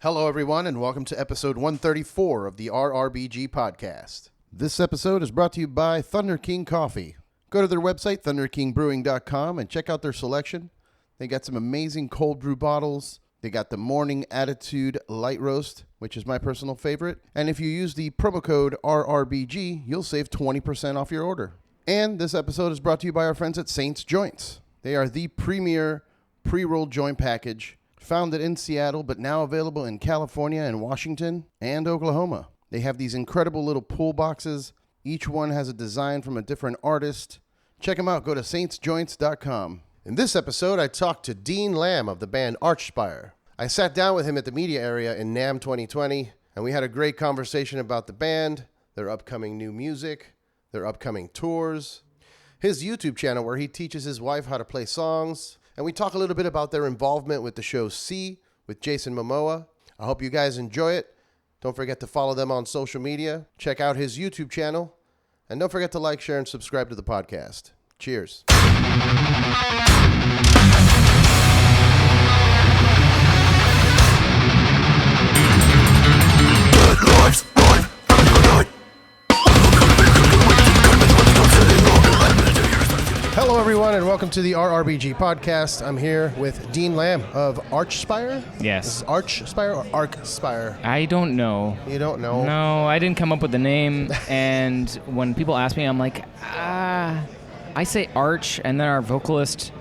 Hello, everyone, and welcome to episode 134 of the RRBG podcast. This episode is brought to you by Thunderking Coffee. Go to their website, thunderkingbrewing.com, and check out their selection. They got some amazing cold brew bottles. They got the Morning Attitude Light Roast, which is my personal favorite. And if you use the promo code RRBG, you'll save 20% off your order. And this episode is brought to you by our friends at Saints Joints. They are the premier pre-rolled joint package, founded in Seattle, but now available in California and Washington and Oklahoma. They have these incredible little pull boxes. Each one has a design from a different artist. Check them out. Go to saintsjoints.com. In this episode, I talked to Dean Lamb of the band Archspire. I sat down with him at the media area in NAMM 2020, and we had a great conversation about the band, their upcoming new music, their upcoming tours, his YouTube channel where he teaches his wife how to play songs, and we talk a little bit about their involvement with the show C with Jason Momoa. I hope you guys enjoy it. Don't forget to follow them on social media. Check out his YouTube channel. And don't forget to like, share, and subscribe to the podcast. Cheers. Hello, everyone, and welcome to the RRBG podcast. I'm here with Dean Lamb of Archspire. Yes. This is Archspire or Archspire? I don't know. You don't know? No, I didn't come up with the name. And when people ask me, I'm like, I say Arch, and then our vocalist,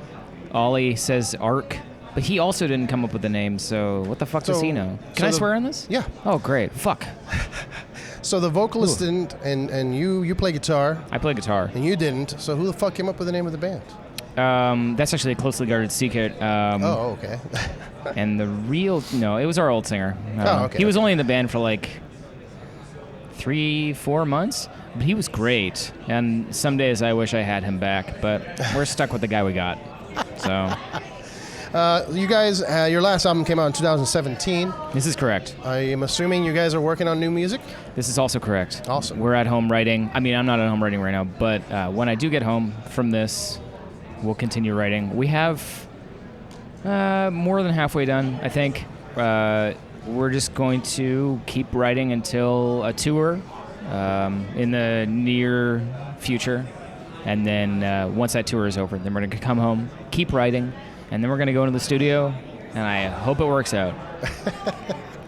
Ollie, says Arc. But he also didn't come up with the name, so what the fuck does he know? Can I swear on this? Yeah. Oh, great. Fuck. So the vocalist didn't, and you play guitar. I play guitar. And you didn't. So who the fuck came up with the name of the band? That's actually a closely guarded secret. Okay. And the real... No, it was our old singer. Okay. He was only in the band for like 3-4 months, but he was great. And some days I wish I had him back, but we're stuck with the guy we got. So... you guys, your last album came out in 2017. This is correct. I am assuming you guys are working on new music? This is also correct. Awesome. We're at home writing. I mean, I'm not at home writing right now, but when I do get home from this, we'll continue writing. We have more than halfway done, I think. We're just going to keep writing until a tour in the near future. And then once that tour is over, then we're going to come home, keep writing, and then we're going to go into the studio, and I hope it works out.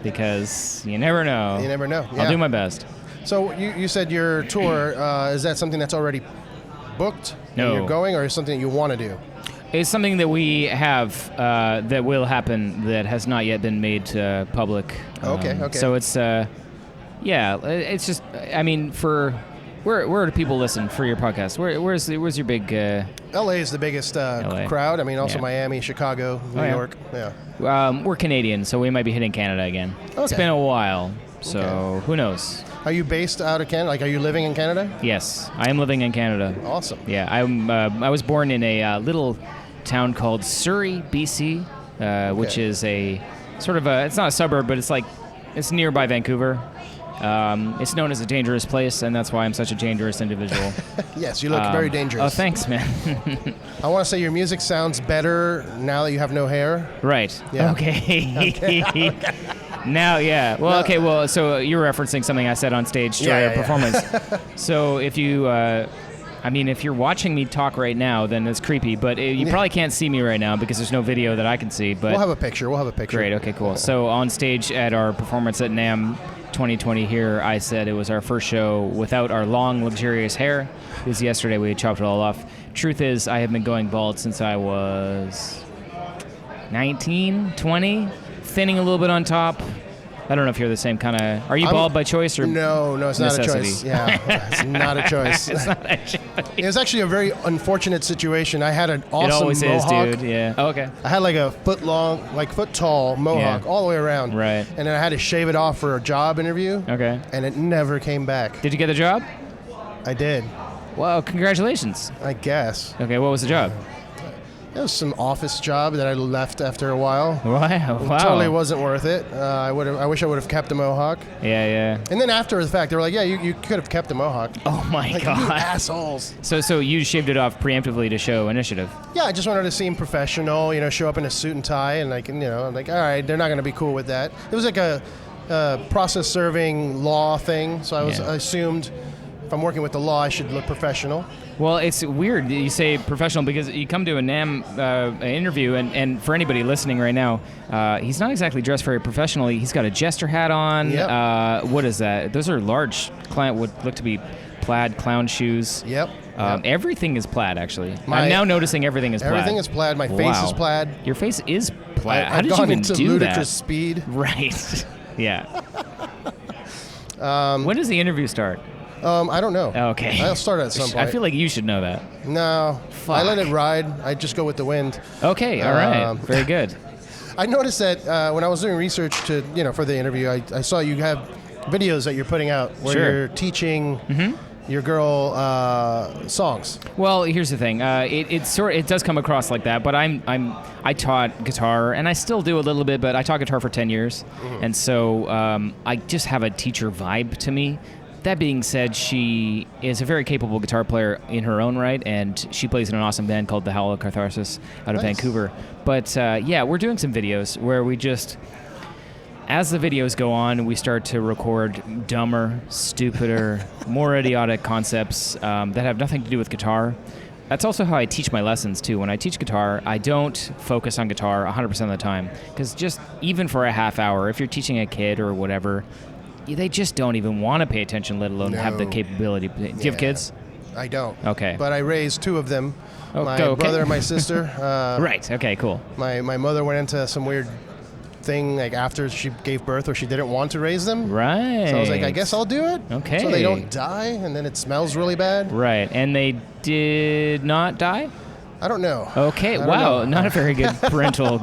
Because you never know. You never know. Yeah. I'll do my best. So you said your tour, is that something that's already booked? No. And you're going, or is it something that you want to do? It's something that we have that will happen that has not yet been made public. Okay. So it's, it's just, I mean, where do people listen for your podcast? Where's your big... LA is the biggest crowd. I mean, also Miami, Chicago, New York. Yeah. We're Canadian, so we might be hitting Canada again. Okay. It's been a while, so who knows? Are you based out of Canada? Like, are you living in Canada? Yes, I am living in Canada. Awesome. Yeah, I was born in a little town called Surrey, BC, which is a sort of it's not a suburb, but it's nearby Vancouver. It's known as a dangerous place, and that's why I'm such a dangerous individual. Yes, you look very dangerous. Oh, thanks, man. I want to say your music sounds better now that you have no hair. Right. Yeah. Okay. Now, yeah. Well, okay, well, so you're referencing something I said on stage during a performance. So if you... if you're watching me talk right now, then it's creepy, but you probably can't see me right now because there's no video that I can see. But We'll have a picture. Great, okay, cool. So on stage at our performance at NAMM 2020 here, I said it was our first show without our long, luxurious hair. It was yesterday. We had chopped it all off. Truth is, I have been going bald since I was 19, 20, thinning a little bit on top. I don't know if you're the same kind of... Are you bald by choice or No, it's necessity? Not a choice. Yeah, it's not a choice. It's not a choice. It was actually a very unfortunate situation. I had an awesome It always mohawk. is, dude. Yeah. Oh, okay. I had like a foot tall mohawk all the way around. Right. And then I had to shave it off for a job interview. Okay. And it never came back. Did you get the job? I did. Well, congratulations. I guess. Okay, what was the job? It was some office job that I left after a while. Wow. It totally wasn't worth it. I wish I would have kept the mohawk. Yeah. And then after the fact, they were like, "Yeah, you could have kept the mohawk." Oh my like, God. You assholes. So you shaved it off preemptively to show initiative. Yeah, I just wanted to seem professional. Show up in a suit and tie, and I'm like, all right, they're not going to be cool with that. It was like a process serving law thing, so I assumed if I'm working with the law, I should look professional. Well, it's weird that you say professional because you come to a NAMM interview, and for anybody listening right now, he's not exactly dressed very professionally. He's got a jester hat on. Yep. What is that? Those are large, would look to be plaid clown shoes. Yep. Everything is plaid, actually. I'm now noticing everything is plaid. Everything is plaid. My face is plaid. Your face is plaid. How I've did you gone even into do ludicrous that? speed. Right. Yeah. When does the interview start? I don't know. Okay. I'll start at some point. I feel like you should know that. No. Fuck. I let it ride. I just go with the wind. Okay. All right. Very good. I noticed that when I was doing research for the interview, I saw you have videos that you're putting out where you're teaching your girl songs. Well, here's the thing. It does come across like that, but I taught guitar, and I still do a little bit, but I taught guitar for 10 years, and so I just have a teacher vibe to me. That being said, she is a very capable guitar player in her own right, and she plays in an awesome band called the Howl of Catharsis out of Vancouver. But we're doing some videos where we just, as the videos go on, we start to record dumber, stupider, more idiotic concepts that have nothing to do with guitar. That's also how I teach my lessons, too. When I teach guitar, I don't focus on guitar 100% of the time, because just even for a half hour, if you're teaching a kid or whatever, they just don't even want to pay attention, let alone have the capability. Do you have kids? I don't. Okay. But I raised two of them. My okay. brother and my sister. Right. Okay, cool. My mother went into some weird thing like after she gave birth where she didn't want to raise them. Right. So I was like, I guess I'll do it. Okay. So they don't die and then it smells really bad. Right. And they did not die? I don't know. Okay. Wow. Not a very good parental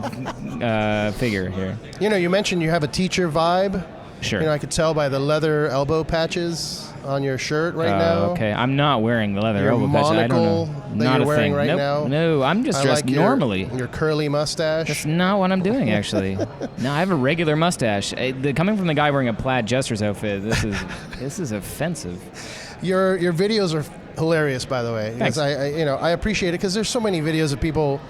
figure here. You mentioned you have a teacher vibe. Sure. I could tell by the leather elbow patches on your shirt right now. Okay, I'm not wearing the leather your elbow patches. I don't know. that Not you're a wearing thing. right Nope. now. No, I'm just dressed normally. Your curly mustache. That's not what I'm doing, actually. No, I have a regular mustache. Coming from the guy wearing a plaid jester's outfit, this is offensive. Your videos are hilarious, by the way. Thanks. I appreciate it because there's so many videos of people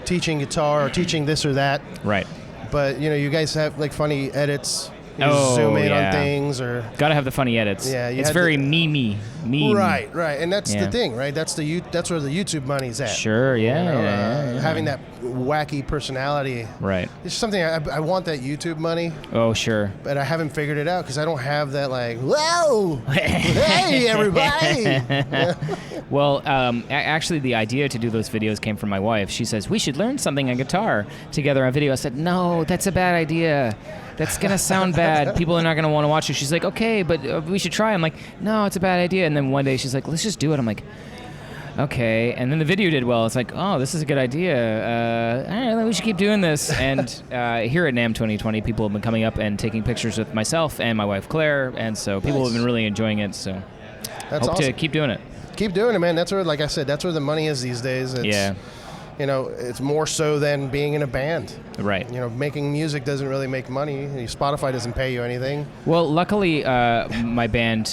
teaching guitar or teaching this or that. Right. But you guys have like funny edits. You Oh, zoom in yeah. on things or Gotta have the funny edits. Yeah, it's very memey. Meme. Right, and that's Yeah. the thing, right? That's where the YouTube money's at. Sure, yeah. Having that wacky personality. Right. It's something I want that YouTube money, Oh, sure. but I haven't figured it out because I don't have that like, whoa, hey everybody. Well, actually, the idea to do those videos came from my wife. She says, we should learn something on guitar together on video. I said, no, that's a bad idea. That's going to sound bad. People are not going to want to watch it. She's like, okay, but we should try. I'm like, no, it's a bad idea. And then one day she's like, let's just do it. I'm like, okay. And then the video did well. It's like, oh, this is a good idea. All right, we should keep doing this. And here at NAMM 2020, people have been coming up and taking pictures with myself and my wife, Claire. And so people have been really enjoying it. So That's hope awesome. to keep doing it. Keep doing it, man. That's where, like I said, that's where the money is these days. It's, it's more so than being in a band. Right. Making music doesn't really make money. Spotify doesn't pay you anything. Well, luckily, my band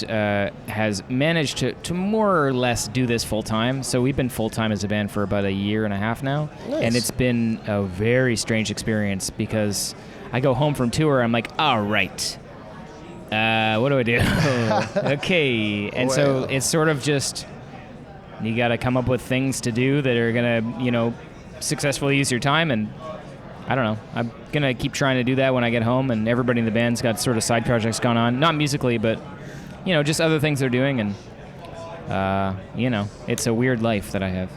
has managed to more or less do this full time. So we've been full time as a band for about a year and a half now. Nice. And it's been a very strange experience because I go home from tour, I'm like, all right, what do I do? Okay. And so it's sort of just, you got to come up with things to do that are going to, successfully use your time. And I don't know. I'm going to keep trying to do that when I get home. And everybody in the band's got sort of side projects going on. Not musically, but, just other things they're doing. And, it's a weird life that I have.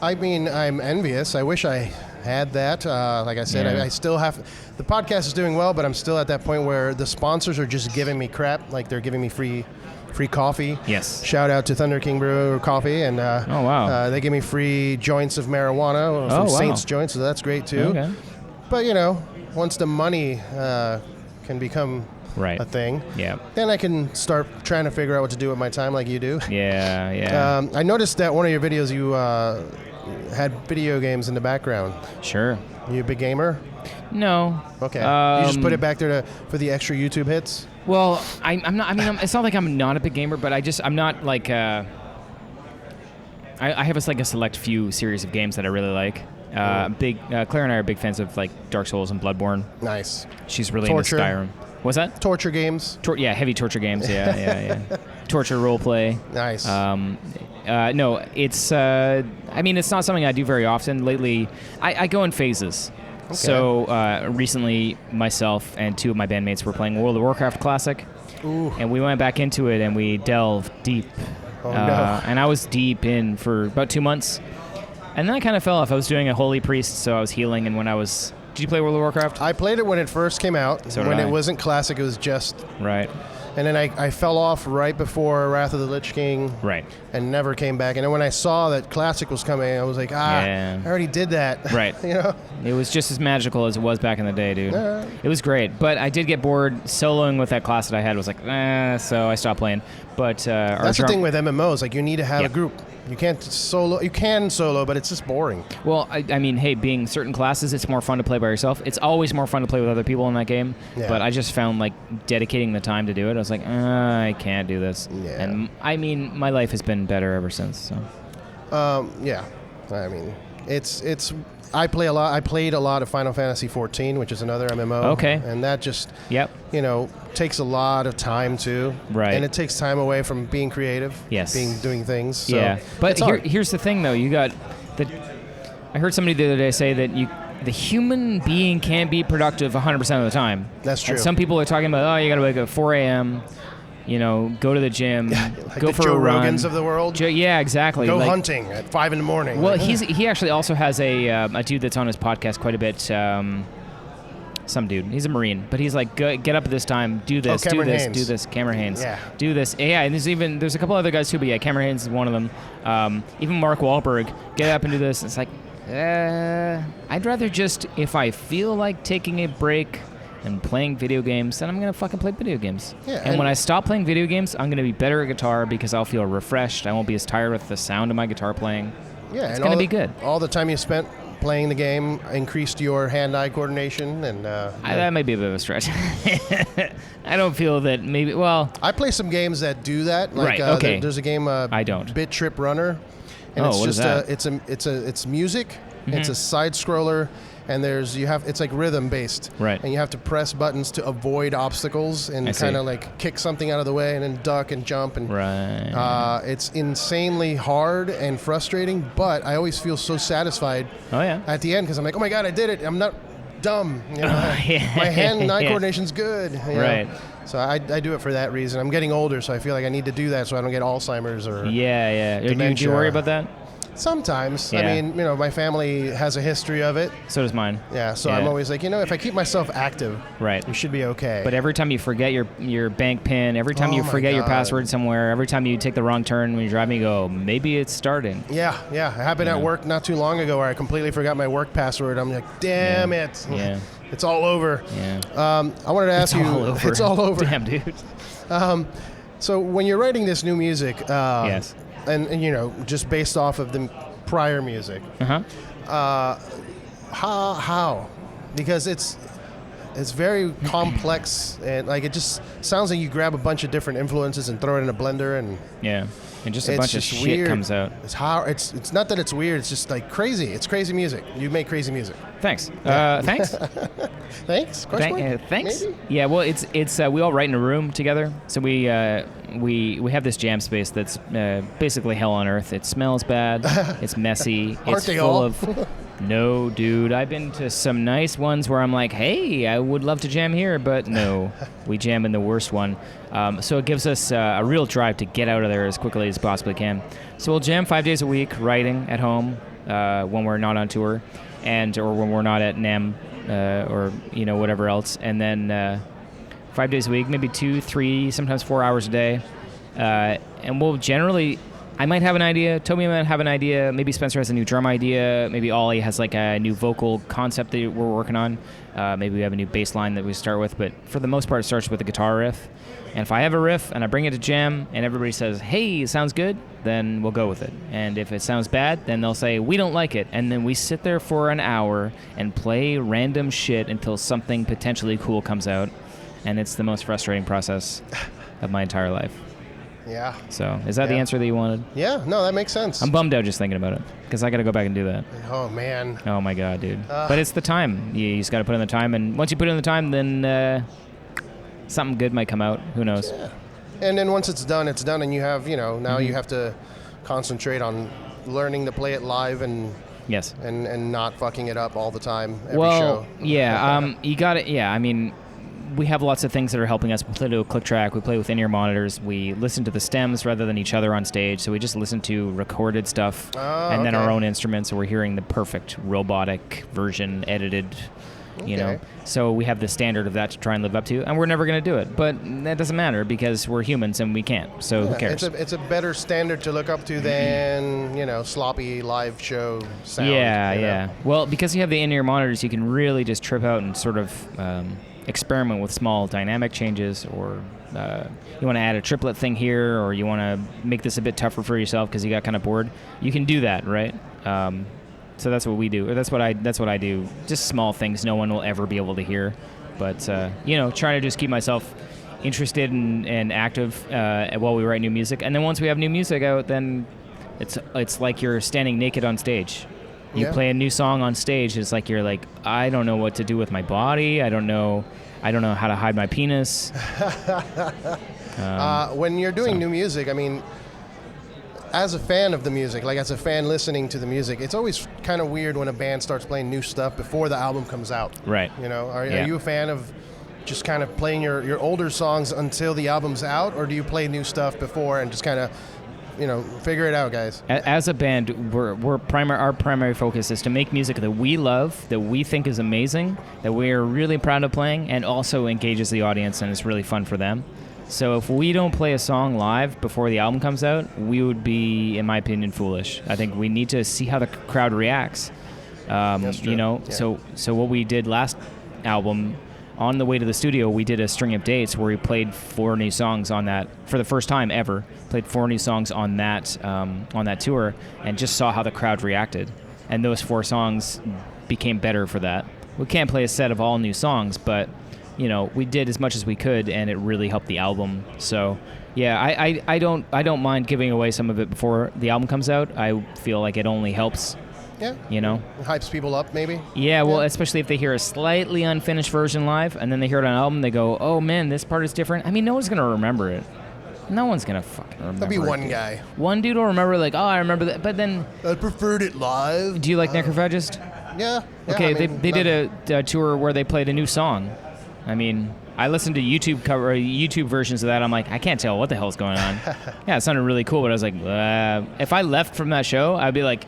I mean, I'm envious. I wish I had that. Like I said, I still have... The podcast is doing well, but I'm still at that point where the sponsors are just giving me crap. Like they're giving me free coffee. Yes. Shout out to Thunderking Coffee. And oh, wow. they give me free joints of marijuana from Saints Joints, so that's great too. Okay. But, once the money can become a thing, then I can start trying to figure out what to do with my time like you do. Yeah. I noticed that one of your videos had video games in the background. Sure. You a big gamer? No. Okay. You just put it back there for the extra YouTube hits? Well, I'm not. I mean, it's not like I'm not a big gamer, but I'm not like. I have a select few series of games that I really like. Claire and I are big fans of like Dark Souls and Bloodborne. Nice. She's really Torture. into Skyrim. What's that? Torture games. Heavy torture games. Yeah. Torture role play. Nice. No, it's. I mean, it's not something I do very often. Lately, I go in phases. Okay. So recently, myself and two of my bandmates were playing World of Warcraft Classic. Ooh. And we went back into it and we delved deep. Oh, no. And I was deep in for about 2 months. And then I kind of fell off. I was doing a Holy Priest, so I was healing. And when I was... Did you play World of Warcraft? I played it when it first came out. So when did I. it wasn't classic, it was just... Right. And then I fell off right before Wrath of the Lich King. Right. And never came back. And then when I saw that classic was coming, I was like, Yeah. I already did that. Right. You know? It was just as magical as it was back in the day, dude. Yeah. It was great. But I did get bored. Soloing with that class that I had was like, so I stopped playing. But That's the thing with MMOs. Like, you need to have Yep. a group. You can't solo. You can solo, but it's just boring. Well, I mean, hey, being certain classes, it's more fun to play by yourself. It's always more fun to play with other people in that game. Yeah. But I just found, like, dedicating the time to do it, I was like, I can't do this. Yeah. And, I mean, my life has been better ever since, so. Yeah. I mean, it's. I played a lot of Final Fantasy 14, which is another MMO. Okay. And that just, Yep. takes a lot of time too. Right. And it takes time away from being creative. Yes. Doing things. So Yeah. But it's hard. here's the thing, though. I heard somebody the other day say that the human being can't be productive 100% of the time. That's true. And some people are talking about, you got to wake up at 4 a.m., go to the gym, like go the for Joe a run. Rogans of the world. Yeah, exactly. Go hunting at 5 a.m. Well, he actually also has a dude that's on his podcast quite a bit. Some dude. He's a Marine, but he's like, get up at this time, do this, do Cameron this, Haynes. do this. Cameron Haynes. Yeah. Do this. Yeah, and there's a couple other guys too, but yeah, Cameron Haynes is one of them. Even Mark Wahlberg, get up and do this. It's like, I'd rather just, if I feel like taking a break and playing video games, then I'm going to fucking play video games. Yeah, and when I stop playing video games, I'm going to be better at guitar because I'll feel refreshed. I won't be as tired with the sound of my guitar playing. Yeah, it's going to be good. All the time you spent playing the game increased your hand-eye coordination, and that might be a bit of a stretch. I don't feel that maybe. Well, I play some games that do that. Like, right. Okay. There's a game. I don't. Bit Trip Runner, and it's what just is that? it's music. Mm-hmm. It's a side scroller, and it's like rhythm based. Right. And you have to press buttons to avoid obstacles and I see. kind of like kick something out of the way and then duck and jump and. Right. It's insanely hard and frustrating, but I always feel so satisfied Oh yeah. at the end because I'm like, oh my god, I did it! I'm not dumb. Yeah. My hand-eye coordination's good. Right. So I do it for that reason. I'm getting older, so I feel like I need to do that so I don't get Alzheimer's or Yeah. Do dementia. you worry about that? Sometimes. Yeah. I mean, my family has a history of it. So does mine. Yeah, so Yeah. I'm always like, if I keep myself active, Right. we should be okay. But every time you forget your bank pin, every time Oh you my forget your God. password somewhere, every time you take the wrong turn when you're driving, you go, maybe it's starting. Yeah. It happened at work not too long ago where I completely forgot my work password. I'm like, damn it. Yeah. It's all over. Yeah. I wanted to ask It's you. all over. It's all over. Damn, dude. So when you're writing this new music, Yes. and just based off of the prior music, how? Because it's very complex and like it just sounds like you grab a bunch of different influences and throw it in a blender and Yeah. And just a it's bunch of just shit weird. comes out. It's not that it's weird. It's just like crazy. It's crazy music. You make crazy music. Thanks. Thanks. Thanks. Question mark? Thanks. Maybe? Yeah. Well, it's we all write in a room together, so we have this jam space that's basically hell on earth. It smells bad. It's messy. Aren't It's they full all? of. No, dude. I've been to some nice ones where I'm like, hey, I would love to jam here, but no, we jam in the worst one. So it gives us a real drive to get out of there as quickly as possibly can. So we'll jam 5 days a week, writing at home when we're not on tour, or when we're not at NEM or whatever else, and then 5 days a week, maybe 2, 3, sometimes 4 hours a day, and we'll generally I might have an idea. Toby might have an idea. Maybe Spencer has a new drum idea. Maybe Ollie has like a new vocal concept that we're working on. Maybe we have a new bass line that we start with. But for the most part, it starts with a guitar riff. And if I have a riff and I bring it to jam and everybody says, hey, it sounds good, then we'll go with it. And if it sounds bad, then they'll say, we don't like it. And then we sit there for an hour and play random shit until something potentially cool comes out. And it's the most frustrating process of my entire life. Yeah. So, is that the answer that you wanted? Yeah, no, that makes sense. I'm bummed out just thinking about it because I got to go back and do that. Oh, man. Oh, my God, dude. But it's the time. You just got to put in the time. And once you put in the time, then something good might come out. Who knows? Yeah. And then once it's done, and you have, now you have to concentrate on learning to play it live and yes, and not fucking it up all the time every well, show. Yeah, you got it. Yeah, I mean, we have lots of things that are helping us. We play to a click track. We play with in-ear monitors. We listen to the stems rather than each other on stage. So we just listen to recorded stuff and then our own instruments. So we're hearing the perfect robotic version, edited, you know. So we have the standard of that to try and live up to. And we're never going to do it. But that doesn't matter because we're humans and we can't. So who cares? It's a better standard to look up to than, sloppy live show sound. Yeah. Well, because you have the in-ear monitors, you can really just trip out and sort of experiment with small dynamic changes, or you want to add a triplet thing here, or you want to make this a bit tougher for yourself because you got kind of bored. You can do that, right? So that's what we do, or that's what I do. Just small things no one will ever be able to hear, but trying to just keep myself interested and active while we write new music. And then once we have new music out, then it's like you're standing naked on stage. You play a new song on stage. It's like you're like, I don't know what to do with my body. I don't know how to hide my penis. When you're doing new music, I mean, as a fan of the music, like as a fan listening to the music, it's always kind of weird when a band starts playing new stuff before the album comes out. Right. Are you a fan of just kind of playing your older songs until the album's out, or do you play new stuff before and just kind of figure it out, guys? As a band, our primary focus is to make music that we love, that we think is amazing, that we are really proud of playing, and also engages the audience and is really fun for them. So if we don't play a song live before the album comes out, we would be, in my opinion, foolish. I think we need to see how the crowd reacts. That's true. So what we did last album, on the way to the studio, we did a string of dates where we played 4 new songs on that for the first time ever. Played 4 new songs on that tour, and just saw how the crowd reacted. And those 4 songs became better for that. We can't play a set of all new songs, but we did as much as we could, and it really helped the album. So yeah, I don't mind giving away some of it before the album comes out. I feel like it only helps. Yeah. It hypes people up, maybe. Yeah, well, especially if they hear a slightly unfinished version live, and then they hear it on an album, they go, oh man, this part is different. I mean, no one's going to remember it. No one's going to fucking remember it. There'll be one guy. One dude will remember, like, oh, I remember that. But then... I preferred it live. Do you like Necrophagist? Yeah. Okay, they did a tour where they played a new song. I mean, I listened to YouTube versions of that. I'm like, I can't tell what the hell's going on. Yeah, it sounded really cool, but I was like, if I left from that show, I'd be like,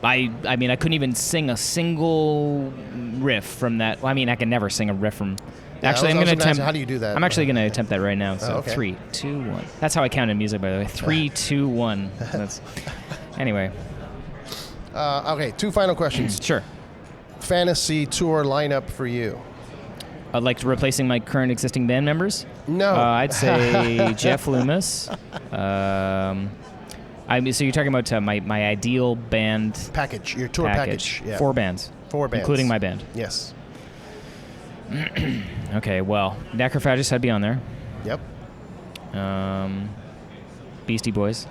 I mean, I couldn't even sing a single riff from that. Well, I mean, I can never sing a riff from... Actually, I'm going to attempt... How do you do that? I'm actually going to attempt that right now. So 3, 2, 1. That's how I count in music, by the way. 3, 2, 1. Anyway. Okay, 2 final questions. Sure. Fantasy tour lineup for you? Like replacing my current existing band members? No. I'd say Jeff Loomis. So you're talking about my ideal band package, your tour package. Yeah. 4 bands. 4 bands. Including my band. Yes. Okay, well, Necrophagist had to be on there. Yep. Beastie Boys.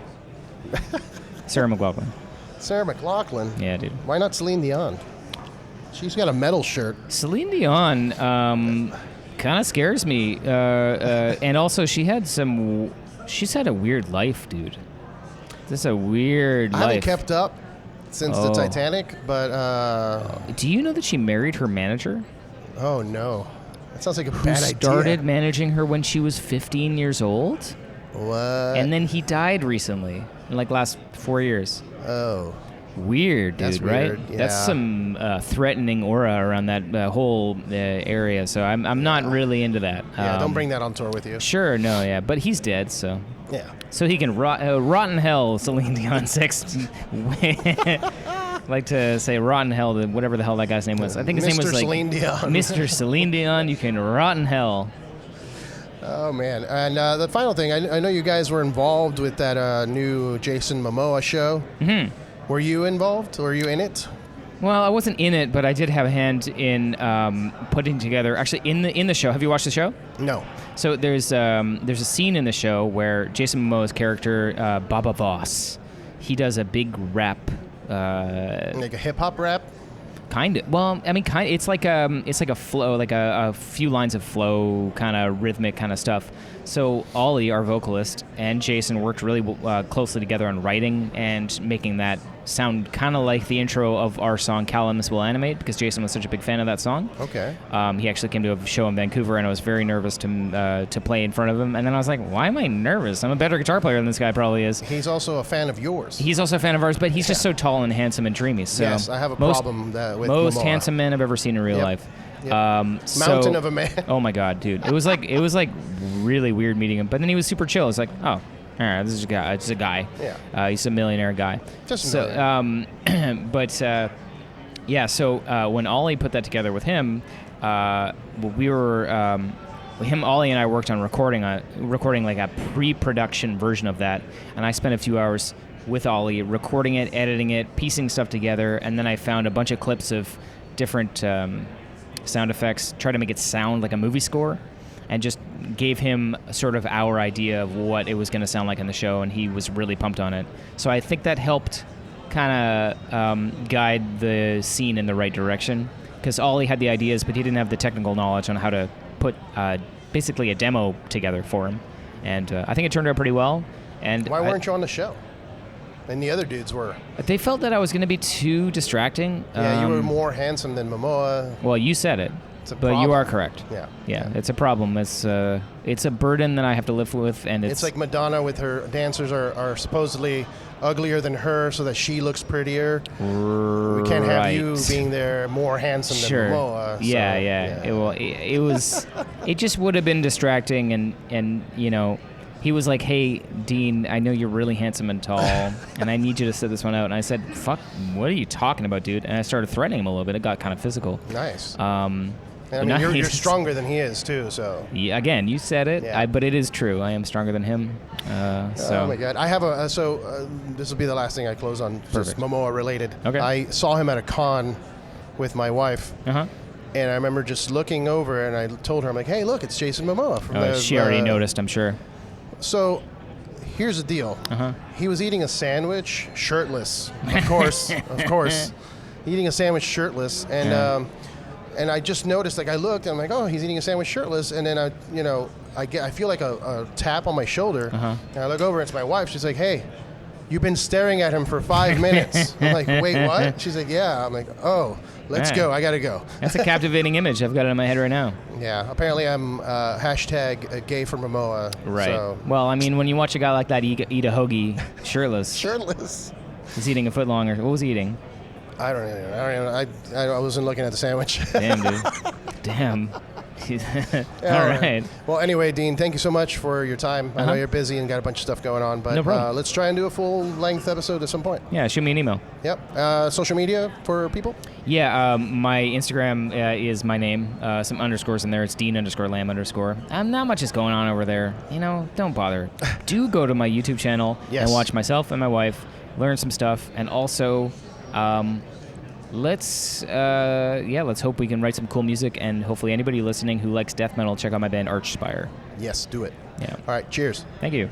Sarah McLachlan. Sarah McLachlan? Yeah, dude. Why not Celine Dion? She's got a metal shirt. Celine Dion kind of scares me. And also, she's had a weird life, dude. This is a weird life. I haven't kept up since the Titanic, but... Do you know that she married her manager? Oh, no. That sounds like a bad idea. Who started managing her when she was 15 years old? What? And then he died recently, in like last 4 years. Oh. Weird, dude, That's right? weird, yeah. That's some threatening aura around that whole area, so I'm not really into that. Yeah, don't bring that on tour with you. Sure, no, yeah, but he's dead, so... Yeah. So he can rot in hell, Celine Dion 6. Like to say rotten hell to whatever the hell that guy's name was. I think his name was like Celine Dion. Mr. Celine Dion. You can rot in hell. Oh, man. And the final thing, I know you guys were involved with that new Jason Momoa show. Mm-hmm. Were you involved? Were you in it? Well, I wasn't in it, but I did have a hand in putting together. Actually, in the show. Have you watched the show? No. So there's a scene in the show where Jason Momoa's character Baba Voss, he does a big rap. Like a hip hop rap? Kind of. Well, I mean, it's like a flow, like a few lines of flow, kind of rhythmic kind of stuff. So Ollie, our vocalist, and Jason worked really closely together on writing and making that sound kind of like the intro of our song Calamus Will Animate, because Jason was such a big fan of that song. Okay. He actually came to a show in Vancouver, and I was very nervous to play in front of him. And then I was like, why am I nervous? I'm a better guitar player than this guy probably is. He's also a fan of yours. He's also a fan of ours, but he's just so tall and handsome and dreamy. So yes, I have a problem with most Momoa. handsome man I've ever seen in real life. Yep. Mountain of a man. Oh my god, dude! It was like really weird meeting him, but then he was super chill. It's like, oh, all right, this is a guy. It's a guy. Yeah. He's a millionaire guy. Just a millionaire. But yeah. So when Ollie put that together with him, we were Ollie and I worked on recording like a pre-production version of that, and I spent a few hours with Ollie recording it, editing it, piecing stuff together, and then I found a bunch of clips of different sound effects, tried to make it sound like a movie score, and just gave him sort of our idea of what it was going to sound like in the show, and he was really pumped on it. So I think that helped kind of guide the scene in the right direction, because Ollie had the ideas, but he didn't have the technical knowledge on how to put basically a demo together for him. And I think it turned out pretty well. And why weren't you on the show? And the other dudes were. They felt that I was going to be too distracting. Yeah, you were more handsome than Momoa. Well, you said it, but problem. you are correct. Yeah, it's a problem. It's a burden that I have to live with, and it's like Madonna with her dancers are supposedly uglier than her, so that she looks prettier. We can't have you being there more handsome than Momoa. So, yeah. It just would have been distracting, and you know. He was like, hey, Dean, I know you're really handsome and tall, and I need you to sit this one out. And I said, fuck, what are you talking about, dude? And I started threatening him a little bit. It got kind of physical. Nice. I mean, you're stronger than he is, too, so. Yeah, again, you said it, but it is true. I am stronger than him. Oh, my God. I have this will be the last thing I close on, just Momoa related. Okay. I saw him at a con with my wife. Uh-huh. And I remember just looking over, and I told her, I'm like, hey, look, it's Jason Momoa. From she already noticed, I'm sure. So, here's the deal. Uh-huh. He was eating a sandwich shirtless, of course, eating a sandwich shirtless, and I just noticed, like, I looked, and I'm like, oh, he's eating a sandwich shirtless, and then I feel like a tap on my shoulder, and I look over, and it's my wife. She's like, hey, you've been staring at him for 5 minutes. I'm like, wait, what? She's like, yeah. I'm like, oh, let's go. I gotta go. That's a captivating image. I've got it in my head right now. Yeah, apparently I'm hashtag gay for Momoa. Right. So. Well, I mean, when you watch a guy like that eat a hoagie shirtless. He's eating a foot longer. What was he eating? I don't know. I wasn't looking at the sandwich. Damn, dude. Damn. All right. Well, anyway, Dean, thank you so much for your time. I know you're busy and got a bunch of stuff going on, but no problem. Let's try and do a full-length episode at some point. Yeah, shoot me an email. Yep. Social media for people? Yeah, my Instagram is my name. Some underscores in there. It's Dean_Lamb_. Not much is going on over there. You know, don't bother. Do go to my YouTube channel and watch myself and my wife learn some stuff, and also... let's hope we can write some cool music, and hopefully anybody listening who likes death metal, check out my band Archspire. Yes, do it. Yeah. All right, cheers. Thank you.